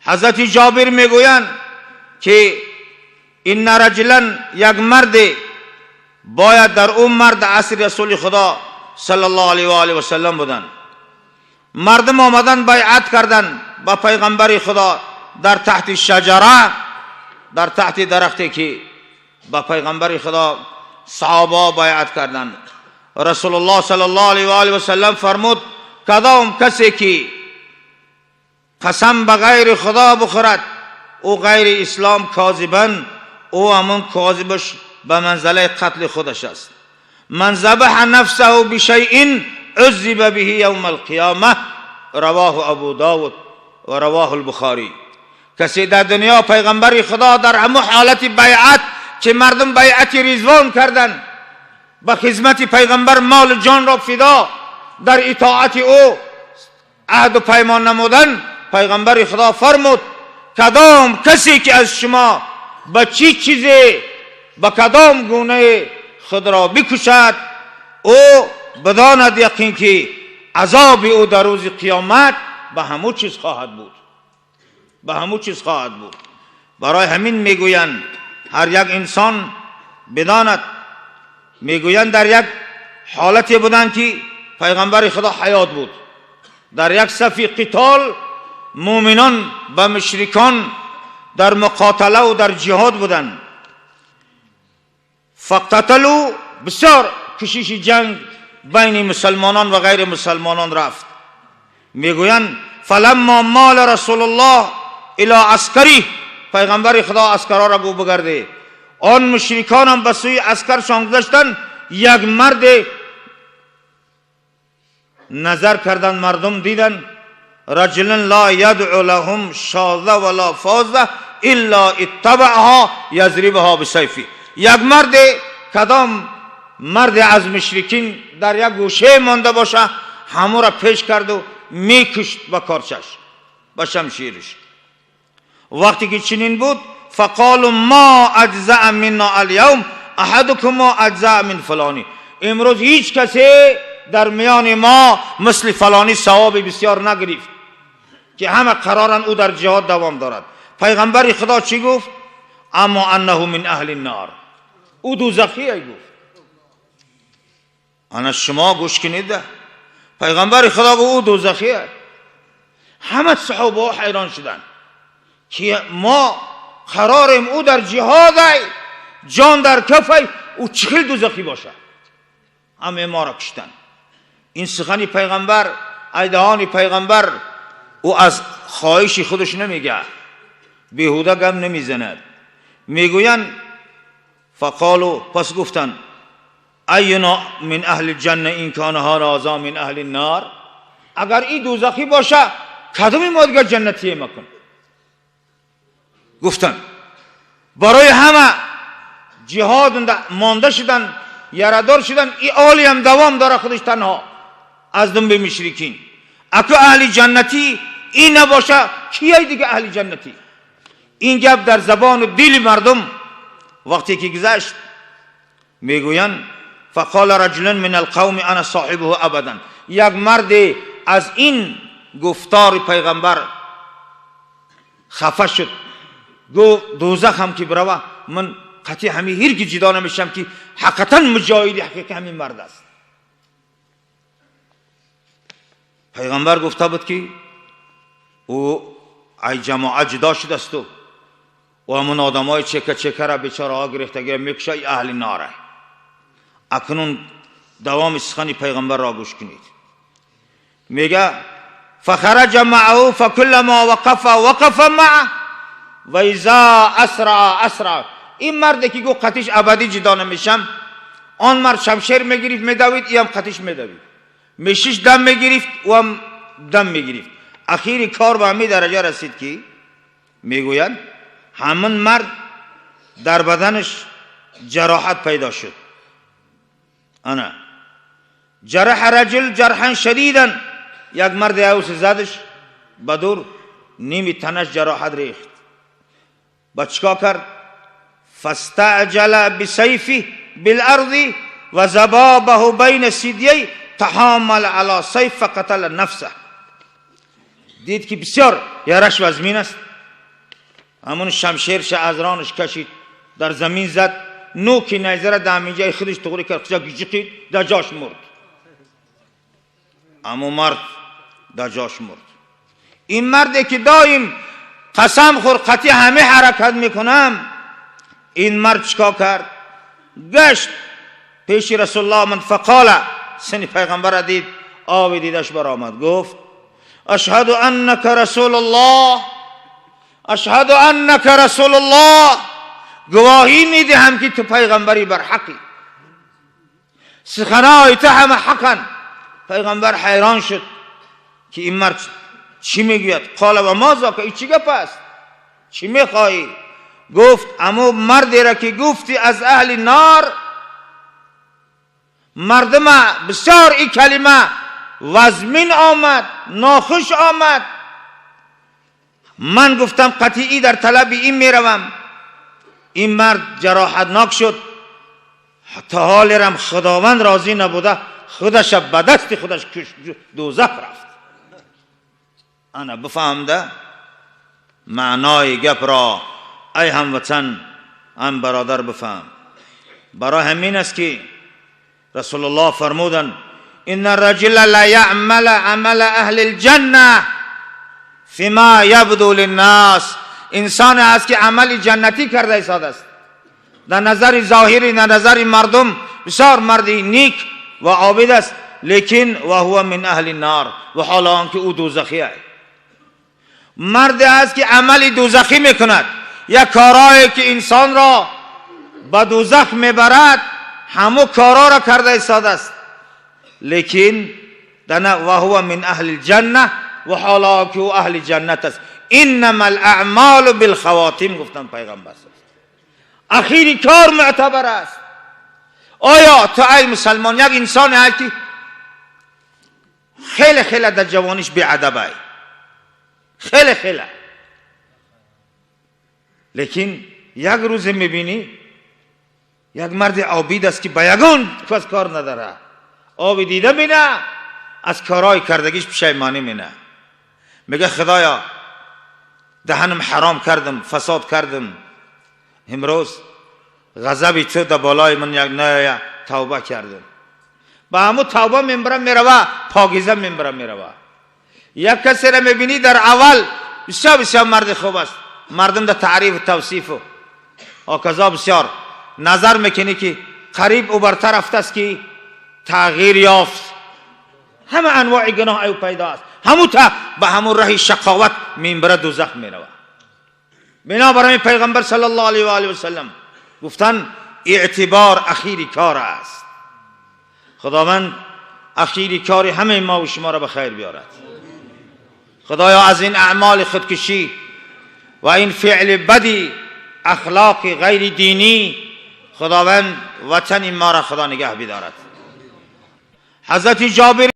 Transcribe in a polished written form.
حضرت جابر میگویند که این رجلا یک مرد باید در اون مرد عصر رسول خدا صلی الله علیه و آله و سلم بودن. مردم آمدن بیعت کردن با پیغمبر خدا در تحت شجره، در تحت درختی که با پیغمبر خدا صحابه بیعت کردن. رسول الله صلی الله علیه و آله و سلم فرمود کدام کسی که قسم به غیر خدا بخورد او غیر اسلام کاذبن، او همون کاذبش به منزله قتل خودش است. من ذبح نفسه بشیء عذب به یوم القیامه، رواه ابو داود و رواه البخاری. کسی در دنیا پیغمبر خدا در همون حالت بیعت که مردم بیعت رضوان کردن، به خدمت پیغمبر مال جان را فدا در اطاعت او عهد و پیمان نمودن، پیغمبر خدا فرمود کدام کسی که از شما به چی چیزی به کدام گونه خود را بکشد او بداند یقین که عذاب او در روز قیامت به همون چیز خواهد بود، به همون چیز خواهد بود. برای همین میگویند هر یک انسان بداند، میگویند در یک حالتی بودند که پیغمبر خدا حیات بود، در یک صف قتال مؤمنان با مشرکان در مقاتله و در جهاد بودند. فقتلوا، بسیار کشیش جنگ بین مسلمانان و غیر مسلمانان رفت. میگویند فلما مال رسول الله الى عسکری، پیغمبر خدا عسکرها را گو بگرده. آن مشرکان هم به سوی عسکرشان گذشتند. یک مرد نظر کردن، مردم دیدن رجلا لا یدعو لهم شاذ ولا فاذ الا اتبعها یضربها بسیفه. یک مرد، کدام مرد از مشرکین در یک گوشه مانده باشه همو را پیش کرد و میکشت با کارچش، با شمشیرش. وقتی که چنین بود فقالوا ما اجزع منا اليوم احدكم ما اجزع من فلانی، امروز هیچ کسی در میان ما مثل فلانی ثواب بسیار نگرفت که همه قرارن او در جهاد دوام دارد. پیغمبر خدا چی گفت؟ اما انه من اهل النار، او دوزخیه. گفت انا شما گوش کنید، پیغمبر خدا گفت او دوزخیه. همه صحابه حیران شدن که ما قراریم او در جهاد جان در کف او چخیل دوزخی باشه، همه ما را کشتن. این سخن پیغمبر، ایدهان پیغمبر، او از خواهش خودش نمیگه، بیهوده گم نمیزند. میگوین فقالو، پس گفتن اینا من اهل الجنه این کان هذا من اهل النار، اگر این دوزخی باشه کدوم ما دیگر جنتی مکن. گفتن برای همه جهاد مانده شدن، یردار شدن. این آلی هم دوام داره خودش تنها از دنب مشرکین. اگه اهل جنتی این نباشه کیه دیگه اهل جنتی؟ این گپ در زبان و دل مردم وقتی که گذشت، میگوین فقال رجل من القوم انا صاحبه ابدا، یک مرد از این گفتار پیغمبر خفه شد، گفت دوزخ هم که بروه من قطعی همین هرگی جدا نمیشم که حقیقتا مجاهد حقیقی همین مرد است. پیغمبر گفته بود که او ای جماعت جدا شده است و همون آدم های چکه چکه را بیچاره ها گرفتگی میکشه اهل ناره. اکنون دوام سخن پیغمبر را گوش کنید. میگه فخرج معه فكلما وقف معه و اذا اسرع. این مرد که گو قطیش ابدی جدا نمیشم، آن مرد شمشیر میگرفت میدوید، این هم قطیش میدوید، میشیش دم میگرفت و هم دم میگرفت. اخیری کار به همین درجه رسید که میگویند همون مرد در بدنش جراحت پیدا شد. انا جرح رجل جرحا شدیدا، یک مرد اوس زدش بدور، نیمی تنش جراحت ریخت. بچکا کرد؟ فاستعجل بسیفه بالارض و زبابه بین ثدیه تحامل على سیف فقتل نفسه. دید که بسیار یارش وزمین است، همون شمشیرش از رانش کشید، در زمین زد، نوک نیزه را در اینجای خودش طوری کرد، خجا گیجقید، در جاش مرد. اما مرد در جاش مرد. این مردی که دایم قسم خور قطعی همه حرکت میکنم، این مرد چکا کرد؟ گشت پیش رسول الله آمد، فقال، سن پیغمبر را دید، آب دیدش برآمد، گفت اشهد انک رسول الله، اشهد انک رسول الله، گواهی میدهم که تو پیغمبری بر حقی، سخنهای تو همه حقا. پیغمبر حیران شد که این مرد چی میگوید؟ قال و ماذا، که این چی گپ است؟ چی میخواهی؟ گفت اما مردی را که گفتی از اهل نار، مردم بسیار این کلمه وزمین آمد، ناخوش آمد، من گفتم قطعی در طلب این میروم. این مرد جراحتناک شد، تا حال رم خداوند راضی نبوده، خودش به دست خودش کشت، دوزخ رفت. انا بفهمده معنای گپ را ای هموطن، هم برادر بفهم. برای همین است که رسول الله فرمودند ان الرجل لا يعمل عمل اهل الجنه فيما يبدو للناس. انسان است که عمل جنتی کرده ایستاده است، در نظر ظاهری، در نظر مردم بسیار مردی نیک و عابد است، لیکن و هو من اهل النار، و حالا آنکه او دوزخی است. مرد است که عمل دوزخی میکند، یا کارهایی که انسان را به دوزخ میبرد، همو کارا را کرده ایستاده است، لیکن و هو من اهل الجنه، و حالا که او اهل جنت است. انما الاعمال بالخواتیم، گفتن پیغمبر، اخیری کار معتبر است. آیا تو ای مسلمان یک انسان هستی که خیلی در جوانیش بی‌ادب است، خیلی، لیکن یک روز میبینی یک مرد عابد است که به یگان کس کار نداره، آب دیده بینه، از کارهای کردگیش پشیمانی مینه، میگه خدایا دهنم حرام کردم، فساد کردم، امروز غضب تو در بالای من یک نیا توبه کردم. با همون توبه منبرم میروه، پاکیزه منبرم میروه. یک کسی را میبینی در اول بسیار مرد خوب است، مردم در تعریف و توصیف و آکازا بسیار نظر میکنی که قریب او برتر رفته است که تغییر یافت، همه انواع گناه او پیدا است، همو تا به همون راه شقاوت منبر دوزخ میروه. بنابراین پیغمبر صلی الله علیه و آله و سلم گفتن اعتبار اخیری کار است. خداوند اخیری کار همه ما و شما را به خیر بیارد. خدایا از این اعمال خودکشی و این فعل بدی، اخلاق غیر دینی، خداوند وطن ما را خدا نگه بدارد. حضرت جابر